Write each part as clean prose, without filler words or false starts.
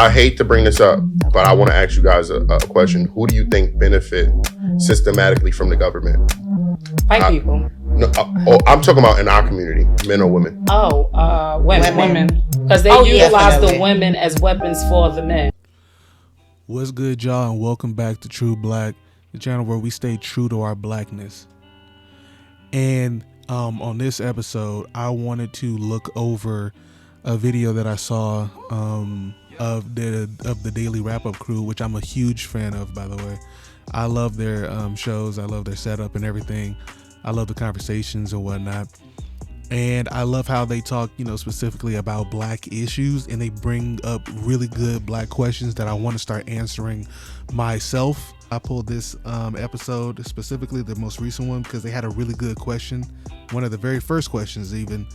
I hate to bring this up, but I want to ask you guys a question. Who do you think benefit systematically from the government? White people. No, I'm talking about in our community, men or women. Women. Because they utilize the women as weapons for the men. What's good, y'all, and welcome back to True Black, the channel where we stay true to our blackness. And on this episode, I wanted to look over a video that I saw of the Daily Wrap Up crew, which I'm a huge fan of, by the way. I love their shows. I love their setup and everything. I love the conversations and whatnot. And I love how they talk, specifically about black issues, and they bring up really good black questions that I want to start answering myself. I pulled this episode, specifically the most recent one, because they had a really good question. One of the very first questions even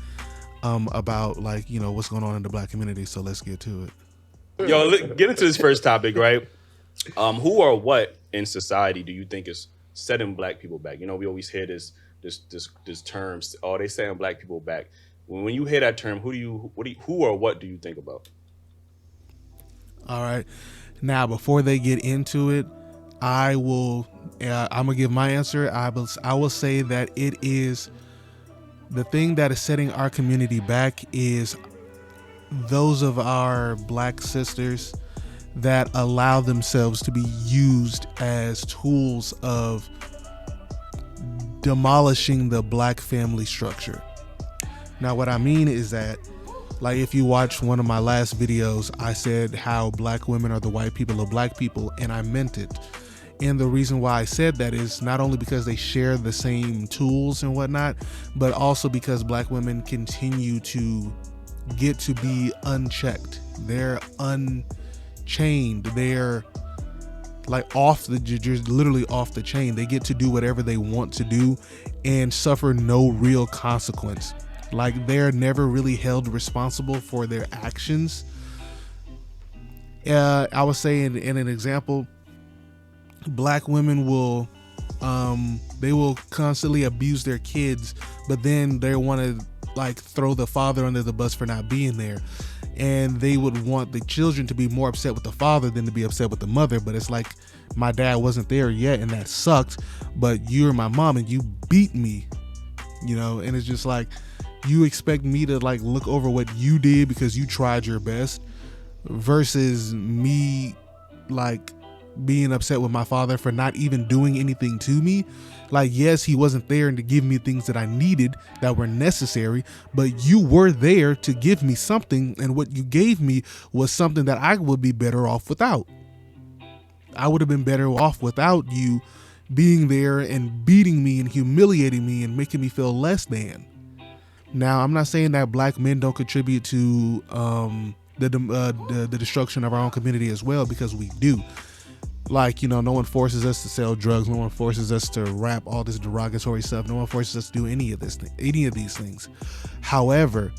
about what's going on in the black community. So let's get to it. Yo, get into this first topic, right? Who or what in society do you think is setting black people back? We always hear this term, they setting black people back. When you hear that term, who or what do you think about? All right. Now, before they get into it, I'm gonna give my answer. I will say that it is the thing that is setting our community back is those of our black sisters that allow themselves to be used as tools of demolishing the black family structure. Now, what I mean is that, if you watch one of my last videos, I said how black women are the white people of black people, and I meant it. And the reason why I said that is not only because they share the same tools and whatnot, but also because black women continue to get to be unchecked. They're unchained. They're you're literally off the chain. They get to do whatever they want to do and suffer no real consequence. They're never really held responsible for their actions. I would say in an example, black women will constantly abuse their kids, but then they want to throw the father under the bus for not being there. And they would want the children to be more upset with the father than to be upset with the mother. But it's my dad wasn't there yet, and that sucked, but you're my mom and you beat me, and it's just you expect me to look over what you did because you tried your best, versus me being upset with my father for not even doing anything to me. Yes, he wasn't there and to give me things that I needed that were necessary, but you were there to give me something, and what you gave me was something that I would be better off without. I would have been better off without you being there and beating me and humiliating me and making me feel less than. Now, I'm not saying that black men don't contribute to the destruction of our own community as well, because we do. No one forces us to sell drugs. No one forces us to rap all this derogatory stuff. No one forces us to do any of these things. However,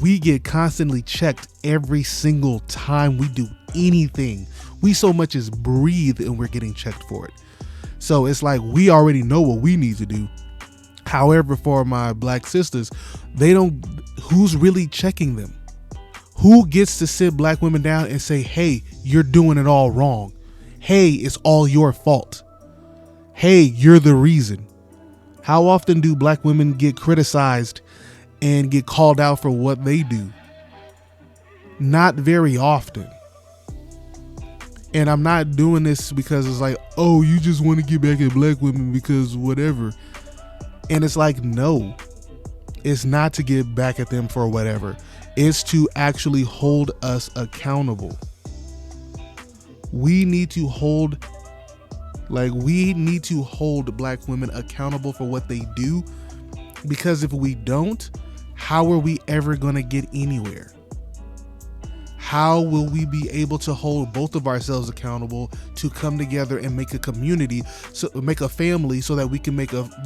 we get constantly checked every single time we do anything. We so much as breathe and we're getting checked for it. So it's we already know what we need to do. However, for my black sisters, who's really checking them? Who gets to sit black women down and say, hey, you're doing it all wrong? Hey, it's all your fault. Hey, you're the reason. How often do black women get criticized and get called out for what they do? Not very often. And I'm not doing this because it's oh, you just want to get back at black women because whatever. And it's no, it's not to get back at them for whatever. It's to actually hold us accountable. We need to hold black women accountable for what they do, because if we don't, how are we ever going to get anywhere? How will we be able to hold both of ourselves accountable to come together and make a community, make a family, so that we can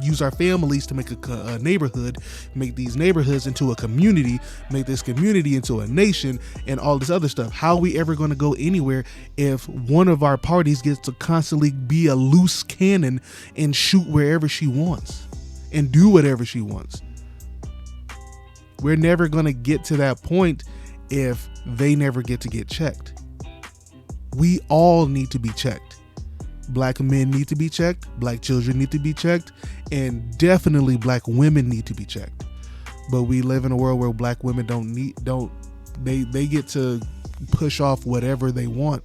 use our families to make a neighborhood, make these neighborhoods into a community, make this community into a nation, and all this other stuff? How are we ever going to go anywhere if one of our parties gets to constantly be a loose cannon and shoot wherever she wants and do whatever she wants? We're never going to get to that point if they never get to get checked. we all need to be checked. Black men need to be checked, black children need to be checked, and definitely black women need to be checked. But we live in a world where black women they get to push off whatever they want.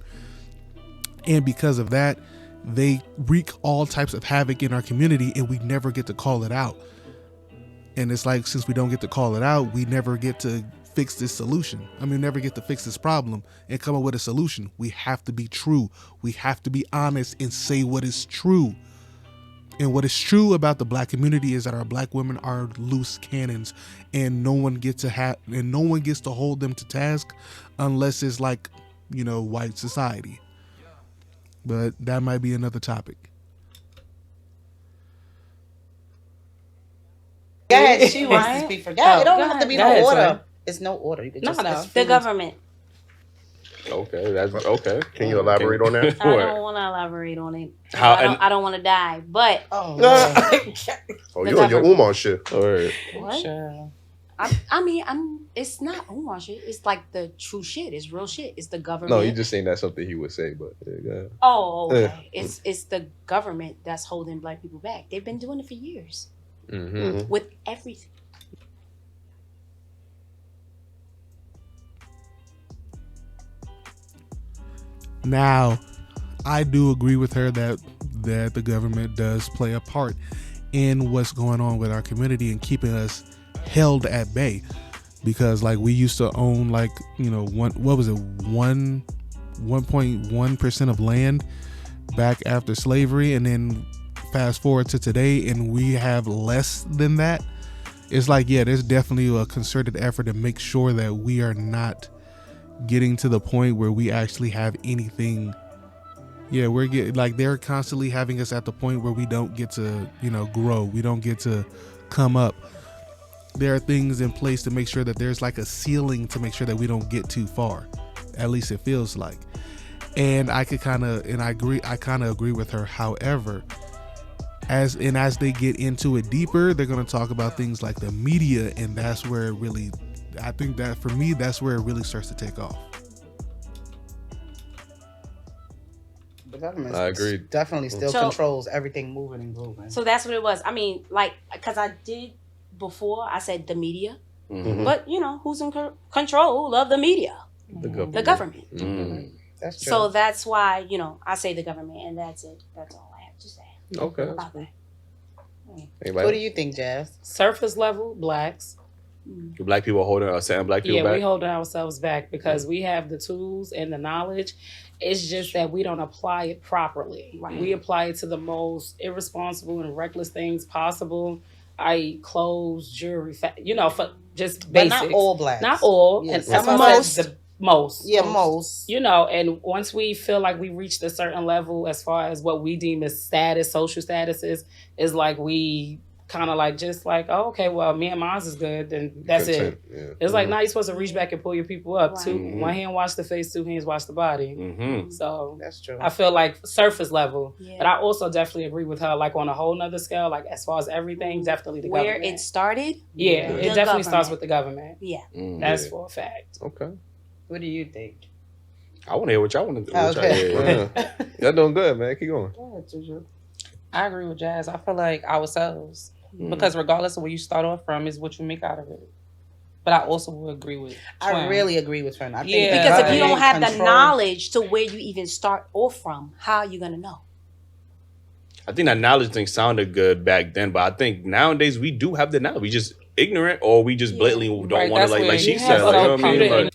And because of that, they wreak all types of havoc in our community, and we never get to call it out. And it's like, since we don't get to call it out, we never get to fix this solution. Never get to fix this problem and come up with a solution. We have to be true. We have to be honest and say what is true. And what is true about the black community is that our black women are loose cannons, and no one gets to hold them to task unless it's like, white society. But that might be another topic. Go ahead, she wants to Right? speak for. Yeah, it don't Go have to be ahead. Go no ahead, order. son. It's no order. You can No, just no. it's The food. government. Okay, that's okay. Can you elaborate on that? I don't want to elaborate on it. How- I don't want to die. But Oh, Oh, you're on your Umar shit. All right. what? Sure. It's not Umar shit. It's like the true shit. It's real shit. It's the government. No, you just saying that's something he would say, but yeah. Oh, okay. Yeah. It's the government that's holding black people back. They've been doing it for years Mm-hmm. with everything. Now, I do agree with her that the government does play a part in what's going on with our community and keeping us held at bay, because like we used to own 1.1% of land back after slavery, and then fast forward to today and we have less than that. It's like, yeah, there's definitely a concerted effort to make sure that we are not getting to the point where we actually have anything. Yeah, we're getting like they're constantly having us at the point where we don't get to, grow. We don't get to come up. There are things in place to make sure that there's like a ceiling to make sure that we don't get too far. At least it feels like. And I kind of agree with her. However, as they get into it deeper, they're going to talk about things like the media, and that's where it really, I think that for me, that's where it really starts to take off. the government. I agree. Definitely still So- controls everything moving and grooving. So that's what it was. Because I did before, I said the media. Mhm. But, who's in control of the media? The government. The government. Mm. That's true. So that's why, I say the government, and that's it. That's all I have to say Okay. about that. Anybody? what do you think, Jazz? Surface level, blacks. Do black people setting black people Yeah, back? we holding ourselves back because we have the tools and the knowledge. It's just that we don't apply it properly. Right. We apply it to the most irresponsible and reckless things possible, i.e., clothes, jewelry, for just But basics. not all blacks. Not all. Yes. And Some most. The most. Yeah, most. And once we feel like we reached a certain level as far as what we deem as status, social statuses, is like we kind of like just like, oh, okay, well, me and mine is good, then that's it. Yeah. It's like now you're supposed to reach back and pull your people up. Right. Mhm. One hand wash the face, two hands wash the body. Mm-hmm. So That's true. I feel like surface level, Yeah. but I also definitely agree with her, like on a whole nother scale, like as far as everything, definitely the Where government. it started? yeah, The it definitely government. starts with the government. Yeah. That's for a fact. Okay. What do you think? I want to hear what y'all want to do. Okay. Yeah. Y'all doing good, man. Keep going. I agree with Jazz. I feel like ourselves, Mm. because regardless of where you start off from, is what you make out of it. But I also will agree with. I Twin. really agree with Fern. I think Yeah. Because if you government don't have the controls- knowledge to where you even start off from, how are you going to know? I think that knowledge thing sounded good back then, but I think nowadays we do have the knowledge. We just ignorant, or we just blatantly don't Right, want that's to, where like she you said. have Like, a you know what I mean? computer Like,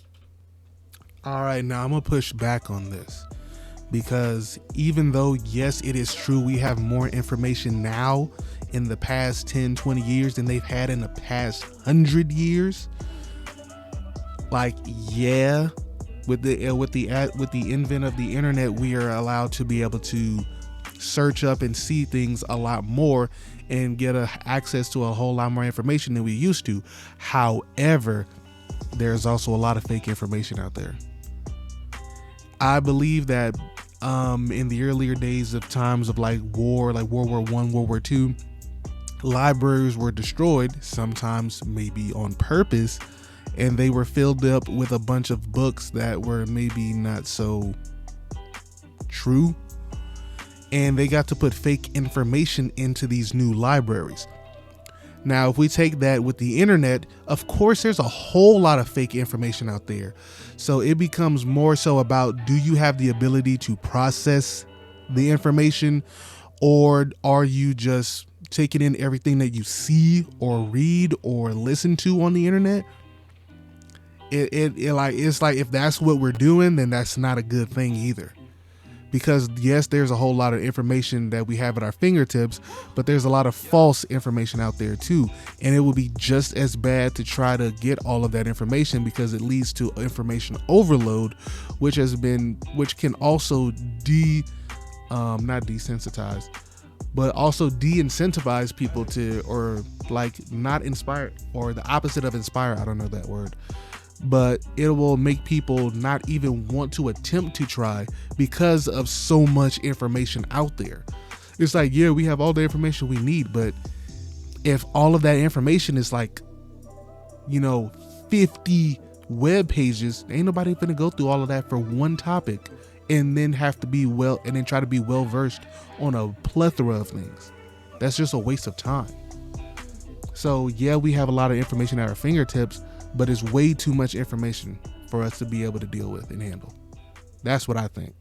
All right, now I'm going to push back on this, because even though, yes, it is true, we have more information now in the past 10, 20 years than they've had in the past 100 years. Like, yeah, with the invent of the internet, we are allowed to be able to search up and see things a lot more and get access to a whole lot more information than we used to. However, there's also a lot of fake information out there. I believe that in the earlier days of times of like war, like World War I, World War II, libraries were destroyed, sometimes maybe on purpose, and they were filled up with a bunch of books that were maybe not so true, and they got to put fake information into these new libraries. Now, if we take that with the internet, of course, there's a whole lot of fake information out there. So it becomes more so about, do you have the ability to process the information, or are you just taking in everything that you see or read or listen to on the internet? It's like if that's what we're doing, then that's not a good thing either. Because yes, there's a whole lot of information that we have at our fingertips, but there's a lot of false information out there too. And it would be just as bad to try to get all of that information, because it leads to information overload, which can also not desensitize, but also de-incentivize people to, or like not inspire, or the opposite of inspire. I don't know that word. But it will make people not even want to attempt to try because of so much information out there. It's like, yeah, we have all the information we need, but if all of that information is like, 50 web pages, ain't nobody gonna go through all of that for one topic and then try to be well versed on a plethora of things. That's just a waste of time. So yeah, we have a lot of information at our fingertips, but it's way too much information for us to be able to deal with and handle. That's what I think.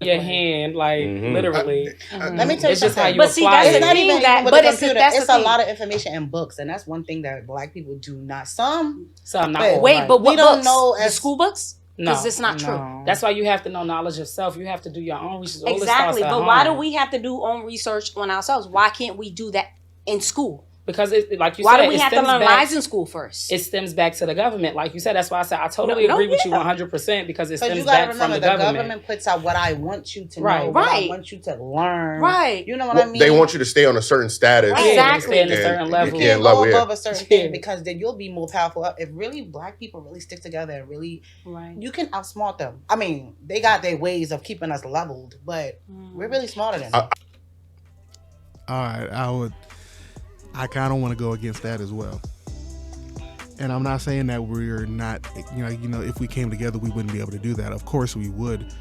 Your hand, like literally. Let me tell you It's just how something. you But see, apply that's it. the Not thing even that, with but the it's computer. that's It's the a thing. lot of information in books, and that's one thing that Black people do not. Some So not Wait, all Wait, right. but what We don't books? know The as- school books? No. Because it's not true. No. That's why you have to know knowledge of self. You have to do your own research. All this Exactly. starts at But why do home. we have to do own research on ourselves? Why can't we do that in school? Because it, like you Why said, do we it have to stems learn back- lies in school first? It stems back to the government, like you said. That's why I said I totally No, agree with you yeah. 100%, because it Because stems you gotta back from remember, the the government. government puts out what I want you to Right. know, what I Right. want you to learn. Right. You know what Well, I mean? they want you to stay on a certain status. Right. Yeah, Exactly. they stay in a And- certain level. You Yeah, can't level, go yeah. above a certain Yeah. thing, because then you'll be more powerful. If really Black people really stick together and really, Right. you can outsmart them. I mean, they got their ways of keeping us leveled, but we're really smarter than them. All right, I kind of want to go against that as well. And I'm not saying that we're not, if we came together, we wouldn't be able to do that. Of course we would.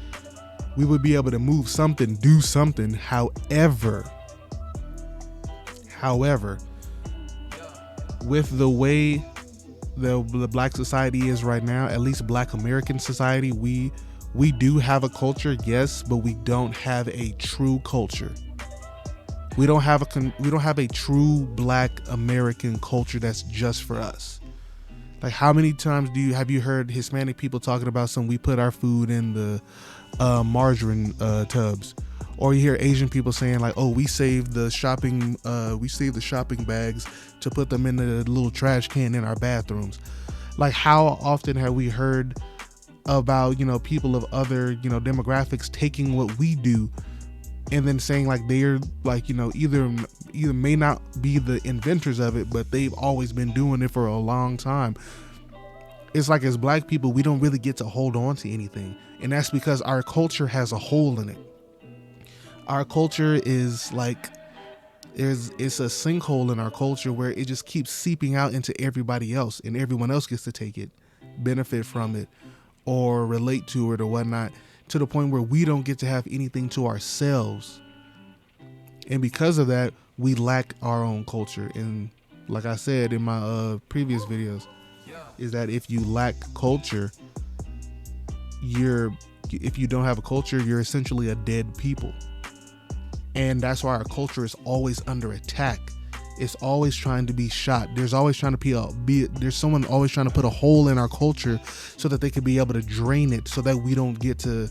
We would be able to move something, do something. However, with the way the Black society is right now, at least Black American society, we do have a culture, yes, but we don't have a true culture. We don't have a true Black American culture that's just for us. Like, how many times have you heard Hispanic people talking about we put our food in the margarine tubs, or you hear Asian people saying like, oh, we saved the shopping bags to put them in the little trash can in our bathrooms. Like, how often have we heard about people of other demographics taking what we do and then saying like they're like either may not be the inventors of it, but they've always been doing it for a long time. It's like, as Black people, we don't really get to hold on to anything, and that's because our culture has a hole in it. Our culture is like it's a sinkhole in our culture where it just keeps seeping out into everybody else, and everyone else gets to take it, benefit from it, or relate to it or whatnot, to the point where we don't get to have anything to ourselves. And because of that, we lack our own culture. And like I said in my previous videos, is that if you lack culture, if you don't have a culture, you're essentially a dead people. And that's why our culture is always under attack. It's always trying to be shot. There's always trying to there's someone always trying to put a hole in our culture so that they can be able to drain it, so that we don't get to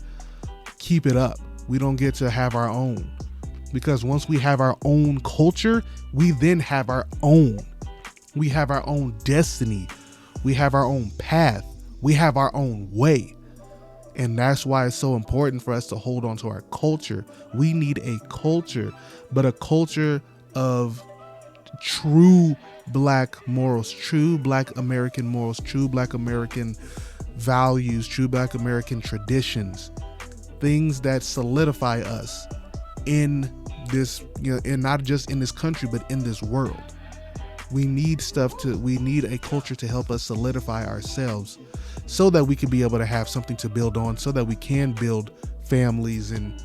keep it up. We don't get to have our own. Because once we have our own culture, we then have our own. We have our own destiny. We have our own path. We have our own way. And that's why it's so important for us to hold on to our culture. We need a culture, but a culture of true Black morals, true Black American morals, true Black American values, true Black American traditions, things that solidify us in this, and not just in this country, but in this world. We need a culture to help us solidify ourselves, so that we can be able to have something to build on, so that we can build families and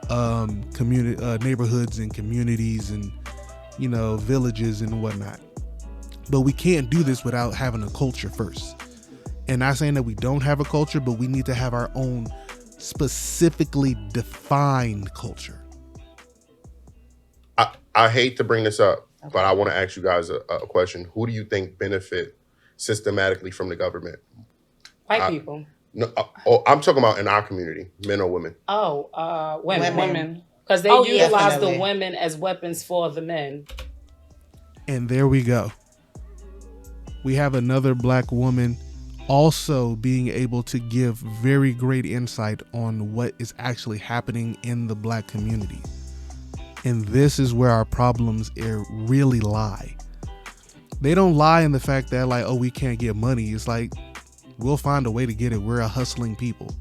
community, neighborhoods and communities and, you know, villages and whatnot. But we can't do this without having a culture first. And not saying that we don't have a culture, but we need to have our own specifically defined culture. I hate to bring this up, but I want to ask you guys a question. Who do you think benefit systematically from the government? White people. No, I'm talking about in our community, men or women. Oh, women. Women. Because they Oh, yeah, utilize definitely. the women as weapons for the men. And there we go. We have another black woman also being able to give very great insight on what is actually happening in the black community. And this is where our problems really lie. They don't lie in the fact that, like, oh, we can't get money. It's like, we'll find a way to get it. We're a hustling people.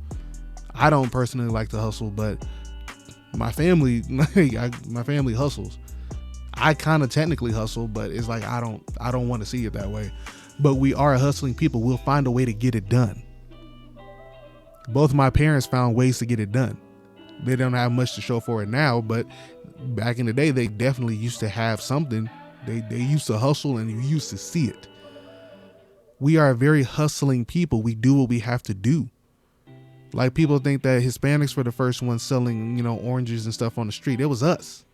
I don't personally like to hustle, but my family, my family hustles. I kind of technically hustle, but it's like I don't want to see it that way. But we are a hustling people. We'll find a way to get it done. Both my parents found ways to get it done. They don't have much to show for it now, but back in the day, they definitely used to have something. They used to hustle, and you used to see it. We are a very hustling people. We do what we have to do. Like, people think that Hispanics were the first ones selling, you know, oranges and stuff on the street. It was us.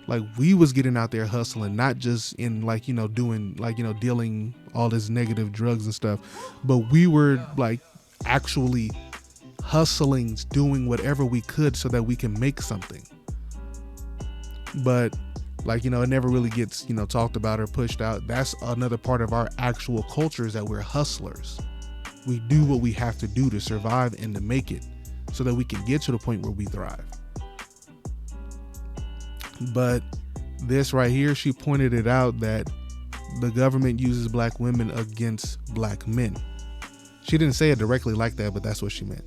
Like, we was getting out there hustling, not just in, like, you know, doing, like, you know, dealing all this negative drugs and stuff, but we were like actually hustling, doing whatever we could so that we can make something. But, like, you know, it never really gets, you know, talked about or pushed out. That's another part of our actual culture, is that we're hustlers. We do what we have to do to survive and to make it so that we can get to the point where we thrive. But this right here, she pointed it out that the government uses black women against black men. She didn't say it directly like that, but that's what she meant.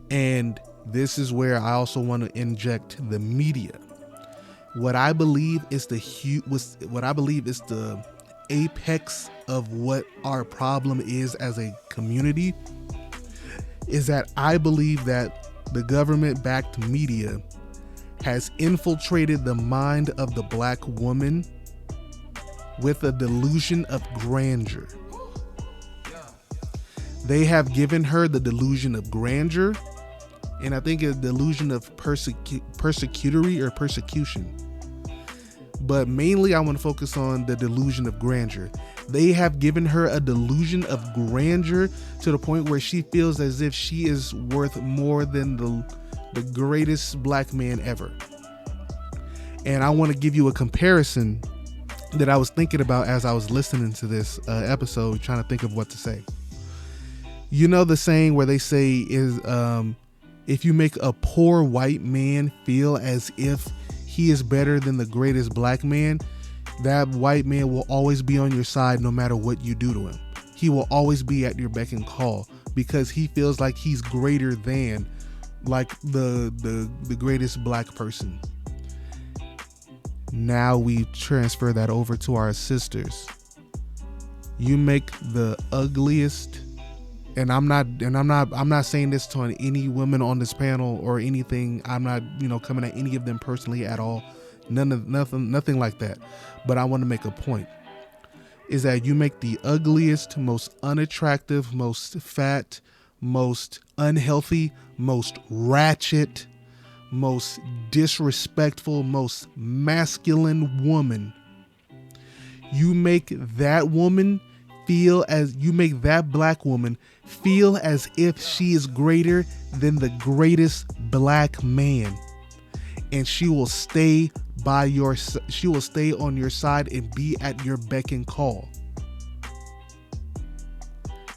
And this is where I also want to inject the media. What I believe is the apex of what our problem is as a community is that I believe that the government-backed media has infiltrated the mind of the black woman with a delusion of grandeur. They have given her the delusion of grandeur, and I think a delusion of persecutory or persecution. But mainly I want to focus on the delusion of grandeur. They have given her a delusion of grandeur to the point where she feels as if she is worth more than the greatest black man ever. And I want to give you a comparison that I was thinking about as I was listening to this episode, trying to think of what to say. You know the saying where they say is, if you make a poor white man feel as if he is better than the greatest black man, that white man will always be on your side no matter what you do to him. He will always be at your beck and call because he feels like he's greater than, like, the greatest black person. Now we transfer that over to our sisters. You make the ugliest, and I'm not saying this to any women on this panel or anything. I'm not, you know, coming at any of them personally at all. Nothing like that. But I want to make a point, is that you make the ugliest, most unattractive, most fat, most unhealthy, most ratchet, most disrespectful, most masculine woman. You make that black woman feel as if she is greater than the greatest black man, and she will stay on your side and be at your beck and call.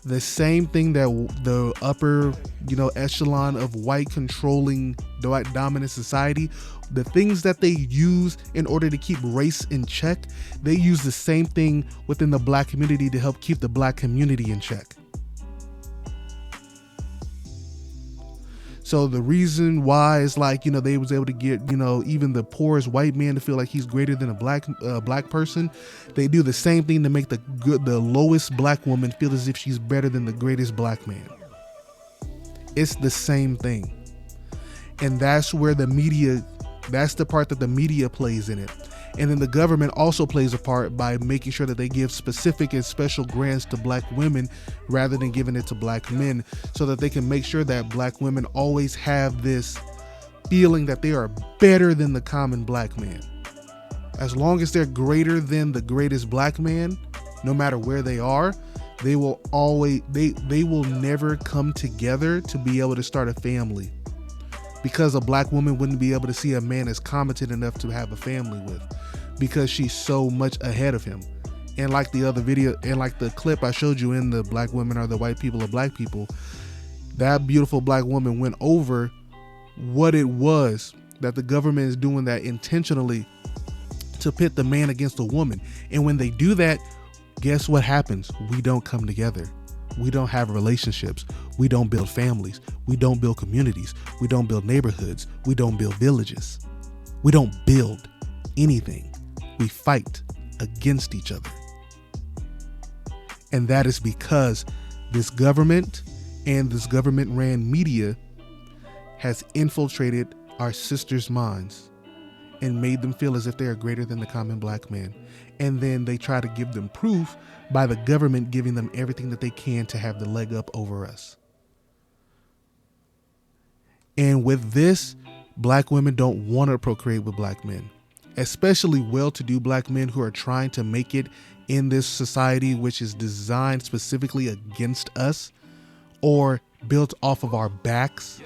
The same thing that the upper, you know, echelon of white controlling dominant society, the things that they use in order to keep race in check, they use the same thing within the black community to help keep the black community in check. So the reason why is, like, you know, they was able to get, you know, even the poorest white man to feel like he's greater than a black person. They do the same thing to make the lowest black woman feel as if she's better than the greatest black man. It's the same thing. And that's where that's the part that the media plays in it. And then the government also plays a part by making sure that they give specific and special grants to black women rather than giving it to black men, so that they can make sure that black women always have this feeling that they are better than the common black man. As long as they're greater than the greatest black man, no matter where they are, they will never come together to be able to start a family, because a black woman wouldn't be able to see a man as competent enough to have a family with, because she's so much ahead of him. And like the other video, and like the clip I showed you in the Black Women Are the White People of Black People, that beautiful black woman went over what it was that the government is doing that intentionally to pit the man against the woman. And when they do that, guess what happens? We don't come together. We don't have relationships. We don't build families. We don't build communities. We don't build neighborhoods. We don't build villages. We don't build anything. We fight against each other. And that is because this government and this government ran media has infiltrated our sisters' minds and made them feel as if they are greater than the common black man. And then they try to give them proof by the government giving them everything that they can to have the leg up over us. And with this, black women don't want to procreate with black men, especially well-to-do black men who are trying to make it in this society, which is designed specifically against us or built off of our backs.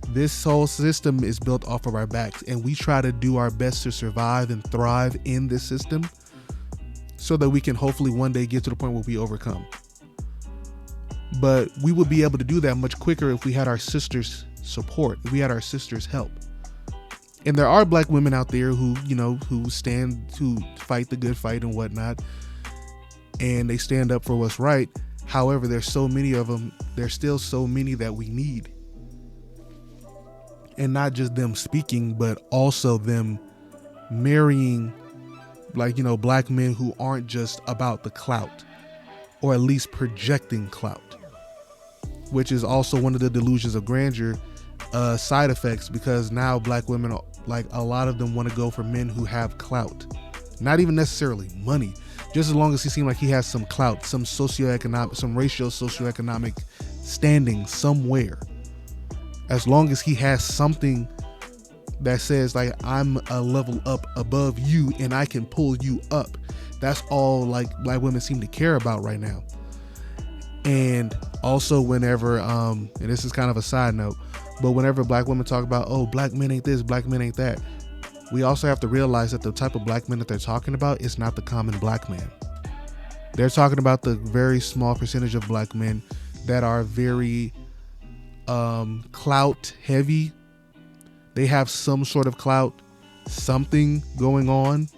This whole system is built off of our backs, and we try to do our best to survive and thrive in this system so that we can hopefully one day get to the point where we overcome. But we would be able to do that much quicker if we had our sisters' support, if we had our sisters' help. And there are black women out there who, who fight the good fight and whatnot, and they stand up for what's right. However, there's so many of them, there's still so many that we need. And not just them speaking, but also them marrying, black men who aren't just about the clout, or at least projecting clout, which is also one of the delusions of grandeur side effects, because now black women, a lot of them want to go for men who have clout, not even necessarily money, just as long as he seems like he has some clout, some racial socioeconomic standing somewhere. As long as he has something that says I'm a level up above you and I can pull you up. That's all black women seem to care about right now. And also whenever, and this is kind of a side note, but whenever black women talk about, oh, black men ain't this, black men ain't that, we also have to realize that the type of black men that they're talking about is not the common black man. They're talking about the very small percentage of black men that are very clout heavy. They have some sort of clout, something going on,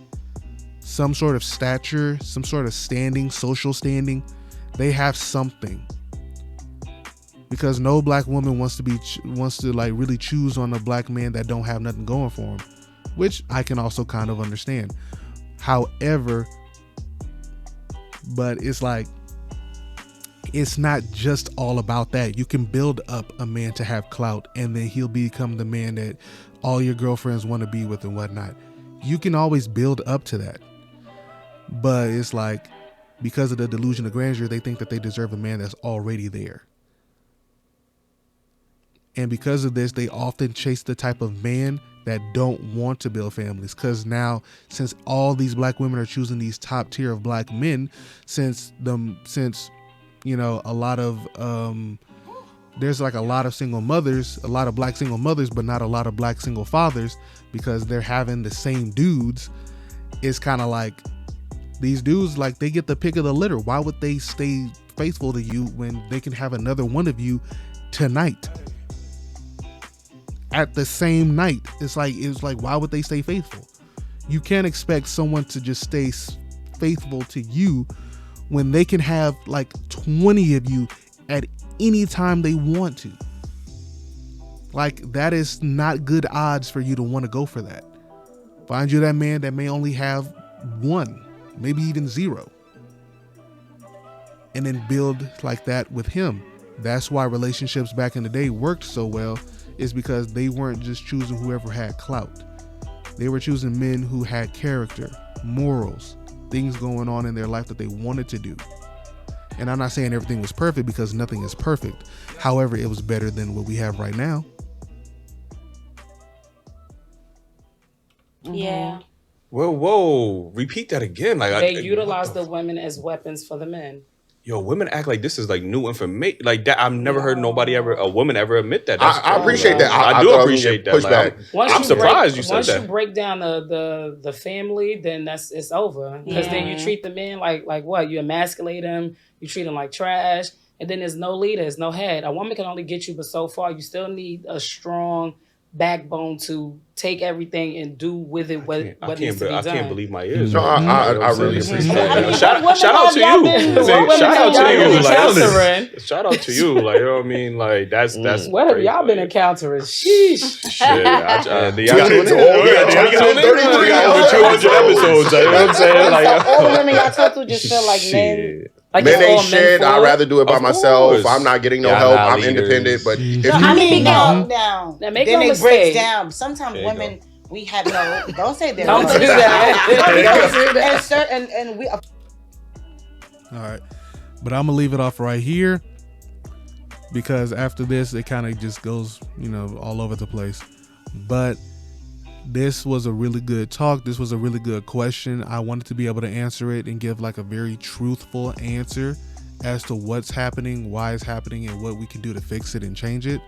some sort of stature, some sort of standing, social standing. They have something, because no black woman wants to really choose on a black man that don't have nothing going for him, which I can also kind of understand. However, but it's not just all about that. You can build up a man to have clout, and then he'll become the man that all your girlfriends want to be with and whatnot. You can always build up to that. But it's because of the delusion of grandeur, they think that they deserve a man that's already there. And because of this, they often chase the type of man that don't want to build families. Because now, since all these black women are choosing these top tier of black men, since a lot of there's a lot of single mothers, a lot of black single mothers, but not a lot of black single fathers, because they're having the same dudes. It's kind of these dudes, they get the pick of the litter. Why would they stay faithful to you when they can have another one of you tonight at the same night? It's why would they stay faithful? You can't expect someone to just stay faithful to you when they can have 20 of you at any time they want to. That is not good odds for you to want to go for that. Find you that man that may only have one, maybe even zero, and then build like that with him. That's why relationships back in the day worked so well, is because they weren't just choosing whoever had clout. They were choosing men who had character, morals, things going on in their life that they wanted to do. And I'm not saying everything was perfect, because nothing is perfect. However, it was better than what we have right now. Yeah. Whoa. Repeat that again. Like They utilize the women as weapons for the men. Yo, women act like this is like new information. Like that, I've never heard a woman ever admit that. I appreciate that. I do appreciate that. Pushback. Like, I'm surprised you said once that. you break down the family, then it's over. Because then you treat the men like what? You emasculate them. You treat them like trash. And then there's no leader, there's no head. A woman can only get you but so far. You still need a strong backbone to take everything and do with it what needs to be done. I can't believe my ears. No, right? I really appreciate that. Shout out to you. Shout out to you. Shout out to you. Like, you know what I mean? Like that's What have y'all been encountering? Sheesh. Shit. Tune into all We got over 200 episodes. You know what I'm saying? Like, all the women y'all talk to just feel like men. Like Men it's all ain't men shit. for I'd it. rather do it by Of myself. course. I'm not getting no Y'all help. not I'm leaders. independent. But if No, you I mean, Calm down. Now, make Then no it breaks mistake. down. Sometimes There you women, we have no. Don't say that. Don't do that. Don't do that. And we. All right. But I'm going to leave it off right here, because after this, it kind of just goes, all over the place. But this was a really good talk. This was a really good question. I wanted to be able to answer it and give like a very truthful answer as to what's happening, why it's happening, and what we can do to fix it and change it.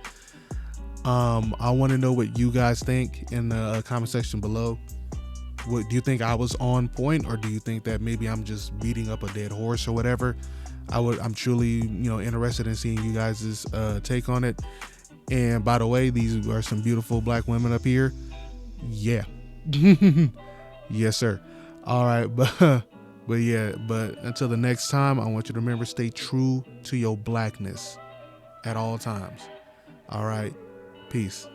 I want to know what you guys think in the comment section below. What do you think? I was on point, or do you think that maybe I'm just beating up a dead horse or whatever? I'm truly, interested in seeing you guys' take on it. And by the way, these are some beautiful black women up here. Yeah. Yes, sir. All right. But until the next time, I want you to remember, stay true to your blackness at all times. All right. Peace.